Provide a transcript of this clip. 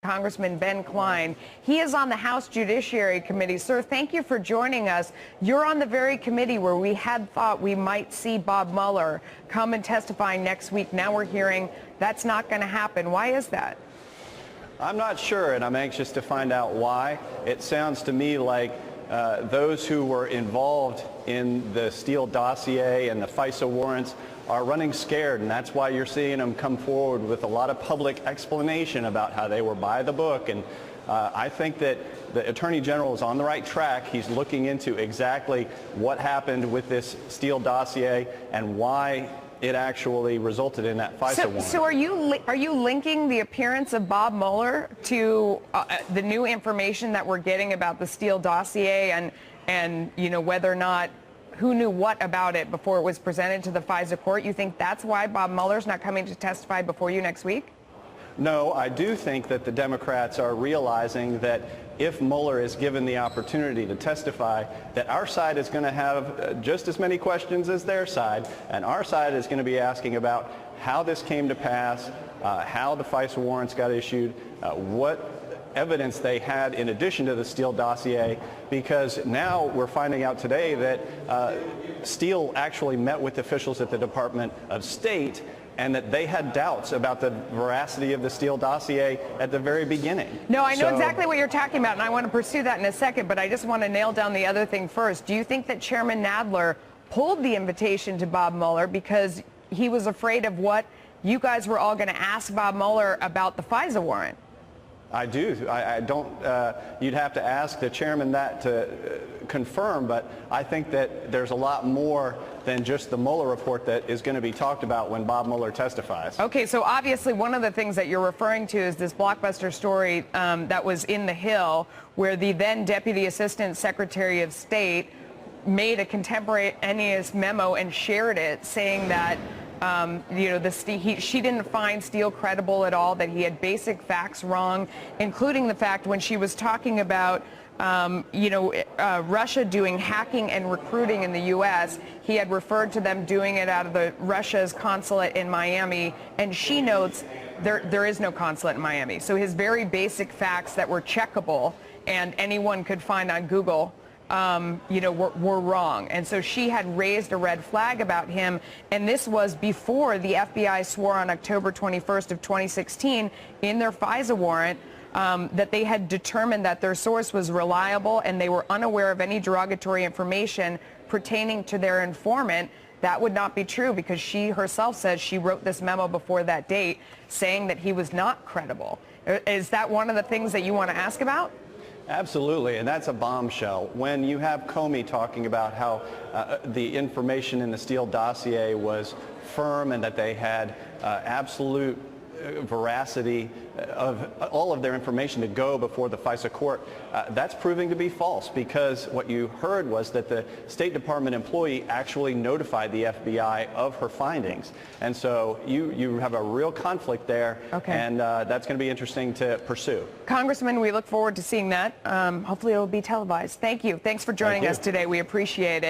Congressman Ben Cline. He is on the House Judiciary Committee. Sir, thank you for joining us. You're on the very committee where we had thought we might see Bob Mueller come and testify next week. Now we're hearing that's not going to happen. Why is that? I'm not sure, and I'm anxious to find out why. It sounds to me like those who were involved in the Steele dossier and the FISA warrants are running scared, and that's why you're seeing them come forward with a lot of public explanation about how they were by the book. And I think that the Attorney General is on the right track. He's looking into exactly what happened with this Steele dossier and why it actually resulted in that FISA warrant. So are you linking the appearance of Bob Mueller to the new information that we're getting about the Steele dossier and you know, whether or not who knew what about it before it was presented to the FISA court? You think that's why Bob Mueller's not coming to testify before you next week? No, I do think that the Democrats are realizing that if Mueller is given the opportunity to testify, that our side is going to have just as many questions as their side, and our side is going to be asking about how this came to pass, how the FISA warrants got issued, what evidence they had in addition to the Steele dossier, because now we're finding out today that Steele actually met with officials at the Department of State and that they had doubts about the veracity of the Steele dossier at the very beginning. No, I know exactly what you're talking about, and I want to pursue that in a second, but I just want to nail down the other thing first. Do you think that Chairman Nadler pulled the invitation to Bob Mueller because he was afraid of what you guys were all going to ask Bob Mueller about the FISA warrant? I do. I don't, you'd have to ask the chairman that to confirm, but I think that there's a lot more than just the Mueller report that is going to be talked about when Bob Mueller testifies. Okay, so obviously one of the things that you're referring to is this blockbuster story that was in The Hill, where the then Deputy Assistant Secretary of State made a contemporaneous memo and shared it saying that you know, she didn't find Steele credible at all, that he had basic facts wrong, including the fact when she was talking about you know, Russia doing hacking and recruiting in the U.S., he had referred to them doing it out of Russia's consulate in Miami, and she notes there is no consulate in Miami. So his very basic facts that were checkable and anyone could find on Google you know, were wrong. And so she had raised a red flag about him, and this was before the FBI swore on October 21st of 2016 in their FISA warrant that they had determined that their source was reliable and they were unaware of any derogatory information pertaining to their informant. That would not be true because she herself says she wrote this memo before that date saying that he was not credible. Is that one of the things that you want to ask about? Absolutely, and that's a bombshell. When you have Comey talking about how the information in the Steele dossier was firm and that they had absolute veracity of all of their information to go before the FISA court, that's proving to be false, because what you heard was that the State Department employee actually notified the FBI of her findings. And so you have a real conflict there, okay, and that's going to be interesting to pursue. Congressman, we look forward to seeing that. Hopefully it will be televised. Thank you. Thanks for joining us today. We appreciate it.